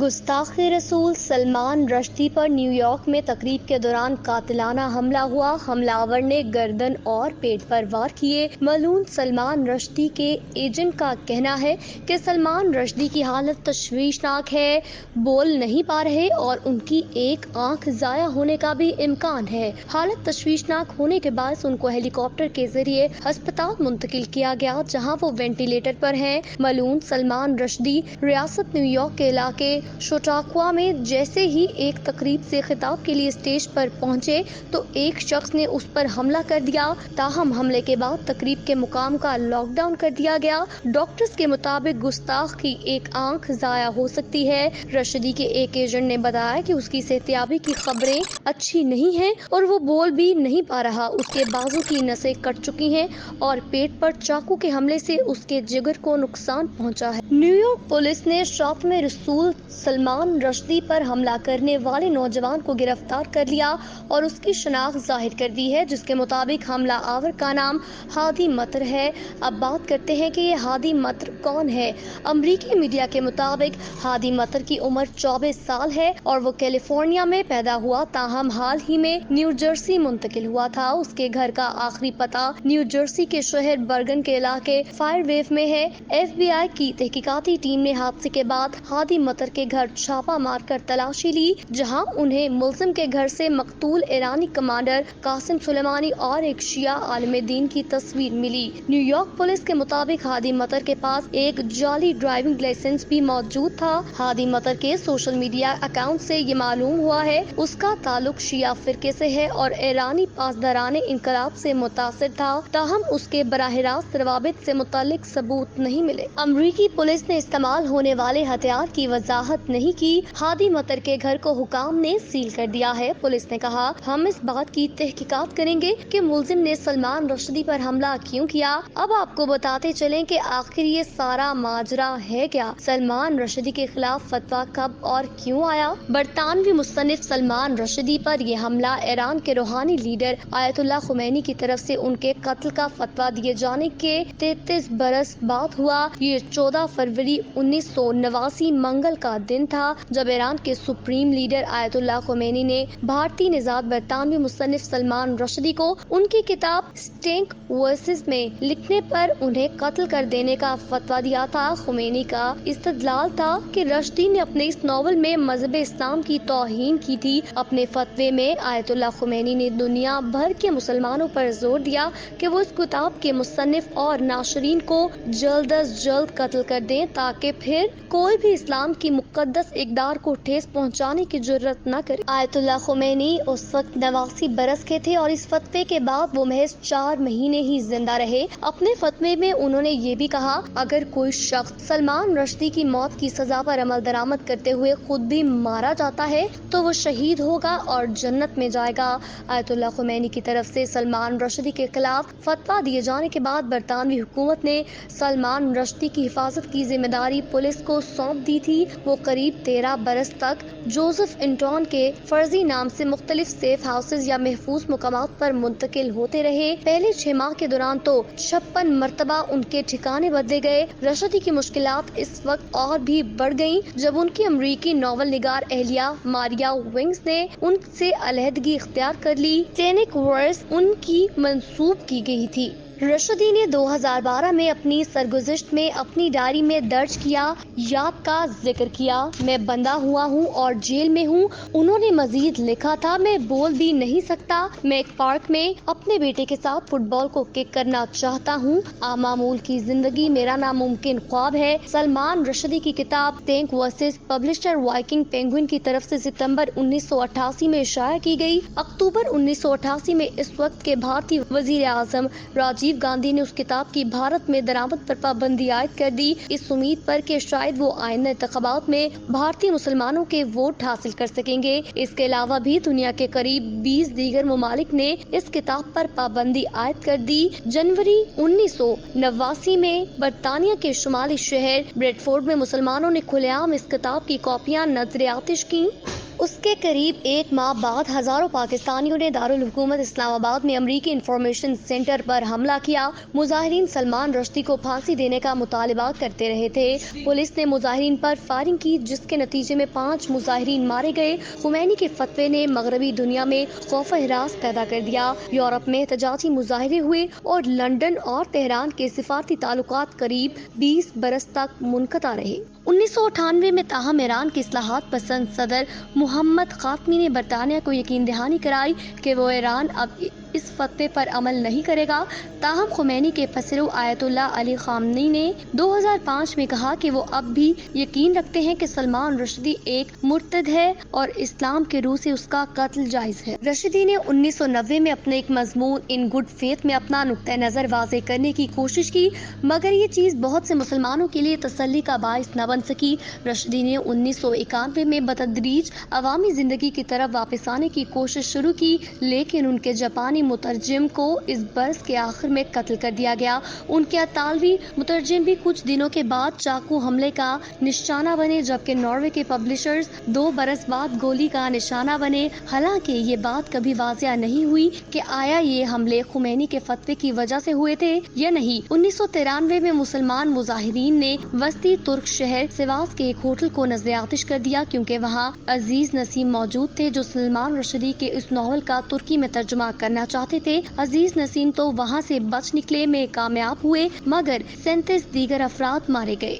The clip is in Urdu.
گستاخ رسول سلمان رشدی پر نیو یارک میں تقریب کے دوران قاتلانہ حملہ ہوا۔ حملہ آور نے گردن اور پیٹ پر وار کیے۔ ملعون سلمان رشدی کے ایجنٹ کا کہنا ہے کہ سلمان رشدی کی حالت تشویشناک ہے، بول نہیں پا رہے اور ان کی ایک آنکھ ضائع ہونے کا بھی امکان ہے۔ حالت تشویشناک ہونے کے باعث ان کو ہیلی کاپٹر کے ذریعے ہسپتال منتقل کیا گیا، جہاں وہ وینٹیلیٹر پر ہیں۔ ملعون سلمان رشدی ریاست نیو یارک کے علاقے شوٹاکوا میں جیسے ہی ایک تقریب سے خطاب کے لیے اسٹیج پر پہنچے تو ایک شخص نے اس پر حملہ کر دیا۔ تاہم حملے کے بعد تقریب کے مقام کا لاک ڈاؤن کر دیا گیا۔ ڈاکٹرز کے مطابق گستاخ کی ایک آنکھ ضائع ہو سکتی ہے۔ رشدی کے ایک ایجنٹ نے بتایا کہ اس کی صحتیابی کی خبریں اچھی نہیں ہیں اور وہ بول بھی نہیں پا رہا۔ اس کے بازو کی نسیں کٹ چکی ہیں اور پیٹ پر چاقو کے حملے سے اس کے جگر کو نقصان پہنچا ہے۔ نیو یارک پولیس نے شاطمِ رسول سلمان رشدی پر حملہ کرنے والے نوجوان کو گرفتار کر لیا اور اس کی شناخت ظاہر کر دی ہے، جس کے مطابق حملہ آور کا نام ہادی مطر ہے۔ اب بات کرتے ہیں کہ یہ ہادی مطر کون ہے۔ امریکی میڈیا کے مطابق ہادی مطر کی عمر 24 سال ہے اور وہ کیلیفورنیا میں پیدا ہوا، تاہم حال ہی میں نیو جرسی منتقل ہوا تھا۔ اس کے گھر کا آخری پتہ نیو جرسی کے شہر برگن کے علاقے فائر ویو میں ہے۔ ایف بی آئی کی تحقیقاتی ٹیم نے حادثے کے بعد ہادی مطر کے گھر چھاپہ مار کر تلاشی لی، جہاں انہیں ملزم کے گھر سے مقتول ایرانی کمانڈر قاسم سلیمانی اور ایک شیعہ عالم دین کی تصویر ملی۔ نیو یارک پولیس کے مطابق ہادی مطر کے پاس ایک جعلی ڈرائیونگ لائسنس بھی موجود تھا۔ ہادی مطر کے سوشل میڈیا اکاؤنٹ سے یہ معلوم ہوا ہے اس کا تعلق شیعہ فرقے سے ہے اور ایرانی پاسداران انقلاب سے متاثر تھا، تاہم اس کے براہ راست روابط سے متعلق ثبوت نہیں ملے۔ امریکی پولیس نے استعمال ہونے والے ہتھیار کی وضاحت نہیں کی۔ ہادی مطر کے گھر کو حکام نے سیل کر دیا ہے۔ پولیس نے کہا، ہم اس بات کی تحقیقات کریں گے کہ ملزم نے سلمان رشدی پر حملہ کیوں کیا۔ اب آپ کو بتاتے چلیں کہ آخر یہ سارا ماجرا ہے کیا۔ سلمان رشدی کے خلاف فتویٰ کب اور کیوں آیا؟ برطانوی مصنف سلمان رشدی پر یہ حملہ ایران کے روحانی لیڈر آیت اللہ خمینی کی طرف سے ان کے قتل کا فتویٰ دیے جانے کے 33 برس بعد ہوا۔ یہ 14 فروری 1989 منگل کا دن تھا جب ایران کے سپریم لیڈر آیت اللہ خمینی نے بھارتی نژاد برطانوی مصنف سلمان رشدی کو ان کی کتاب اسٹینک ورسز میں لکھنے پر انہیں قتل کر دینے کا فتویٰ دیا تھا۔ خمینی کا استدلال تھا کہ رشدی نے اپنے اس ناول میں مذہب اسلام کی توہین کی تھی۔ اپنے فتوے میں آیت اللہ خمینی نے دنیا بھر کے مسلمانوں پر زور دیا کہ وہ اس کتاب کے مصنف اور ناشرین کو جلد از جلد قتل کر دیں تاکہ پھر کوئی بھی اسلام کی مقدس اقدار کو ٹھیس پہنچانے کی جرات نہ کرے۔ آیت اللہ خمینی اس وقت 89 برس کے تھے اور اس فتوے کے بعد وہ محض 4 مہینے ہی زندہ رہے۔ اپنے فتوے میں انہوں نے یہ بھی کہا، اگر کوئی شخص سلمان رشدی کی موت کی سزا پر عمل درآمد کرتے ہوئے خود بھی مارا جاتا ہے تو وہ شہید ہوگا اور جنت میں جائے گا۔ آیت اللہ خمینی کی طرف سے سلمان رشدی کے خلاف فتویٰ دیے جانے کے بعد برطانوی حکومت نے سلمان رشدی کی حفاظت کی ذمہ داری پولیس کو سونپ دی تھی۔ وہ قریب 13 برس تک جوزف انٹون کے فرضی نام سے مختلف سیف ہاؤسز یا محفوظ مقامات پر منتقل ہوتے رہے۔ پہلے 6 ماہ کے دوران تو 56 مرتبہ ان کے ٹھکانے بدلے گئے۔ رشدی کی مشکلات اس وقت اور بھی بڑھ گئیں جب ان کی امریکی ناول نگار اہلیہ ماریا ونگز نے ان سے علیحدگی اختیار کر لی۔ اسٹینک ورس ان کی منسوب کی گئی تھی۔ رشدی نے 2012 میں اپنی سرگزشت میں اپنی ڈائری میں درج کیا یاد کا ذکر کیا، میں بندہ ہوا ہوں اور جیل میں ہوں۔ انہوں نے مزید لکھا تھا، میں بول بھی نہیں سکتا، میں ایک پارک میں اپنے بیٹے کے ساتھ فٹ بال کو کک کرنا چاہتا ہوں، معمول کی زندگی میرا ناممکن خواب ہے۔ سلمان رشدی کی کتاب Satanic Verses publisher Viking Penguin کی طرف سے ستمبر 1988 میں شائع کی گئی۔ اکتوبر 1988 میں اس وقت کے بھارتی وزیر اعظم راجیو گاندھی نے اس کتاب کی بھارت میں درآمد پر پابندی عائد کر دی، اس امید پر کہ شاید وہ آئندہ انتخابات میں بھارتی مسلمانوں کے ووٹ حاصل کر سکیں گے۔ اس کے علاوہ بھی دنیا کے قریب 20 دیگر ممالک نے اس کتاب پر پابندی عائد کر دی۔ جنوری 1989 میں برطانیہ کے شمالی شہر بریڈفورڈ میں مسلمانوں نے کھلے عام اس کتاب کی کاپیاں نذر آتش کیں۔ اس کے قریب ایک ماہ بعد ہزاروں پاکستانیوں نے دارالحکومت اسلام آباد میں امریکی انفارمیشن سینٹر پر حملہ کیا۔ مظاہرین سلمان رشدی کو پھانسی دینے کا مطالبہ کرتے رہے تھے۔ پولیس نے مظاہرین پر فائرنگ کی جس کے نتیجے میں 5 مظاہرین مارے گئے۔ خمینی کے فتوے نے مغربی دنیا میں خوف و ہراس پیدا کر دیا۔ یورپ میں احتجاجی مظاہرے ہوئے اور لندن اور تہران کے سفارتی تعلقات قریب 20 برس تک منقطع رہے۔ 1998 میں تاہم ایران کے اصلاحات پسند صدر محمد خاتمی نے برطانیہ کو یقین دہانی کرائی کہ وہ ایران اب اس فتوے پر عمل نہیں کرے گا۔ تاہم خمینی کے پسرو آیت اللہ علی خامنئی نے 2005 میں کہا کہ وہ اب بھی یقین رکھتے ہیں کہ سلمان رشدی ایک مرتد ہے اور اسلام کے روح سے اس کا قتل جائز ہے۔ رشدی نے 1990 میں اپنے ایک مضمون ان گڈ فیتھ میں اپنا نقطہ نظر واضح کرنے کی کوشش کی، مگر یہ چیز بہت سے مسلمانوں کے لیے تسلی کا باعث نہ بن سکی۔ رشدی نے 1991 میں بتدریج عوامی زندگی کی طرف واپس آنے کی کوشش شروع کی، لیکن ان کے جاپانی مترجم کو اس برس کے آخر میں قتل کر دیا گیا۔ ان کے اطالوی مترجم بھی کچھ دنوں کے بعد چاقو حملے کا نشانہ بنے، جبکہ ناروے کے پبلشرز 2 برس بعد گولی کا نشانہ بنے۔ حالانکہ یہ بات کبھی واضح نہیں ہوئی کہ آیا یہ حملے خمینی کے فتوے کی وجہ سے ہوئے تھے یا نہیں۔ 1993 میں مسلمان مظاہرین نے وسطی ترک شہر سواس کے ایک ہوٹل کو نذر آتش کر دیا کیونکہ وہاں عزیز نسیم موجود تھے جو سلمان رشدی کے اس ناول کا ترکی میں ترجمہ کرنا چاہتے تھے۔ عزیز نسیم تو وہاں سے بچ نکلے میں کامیاب ہوئے، مگر 37 دیگر افراد مارے گئے۔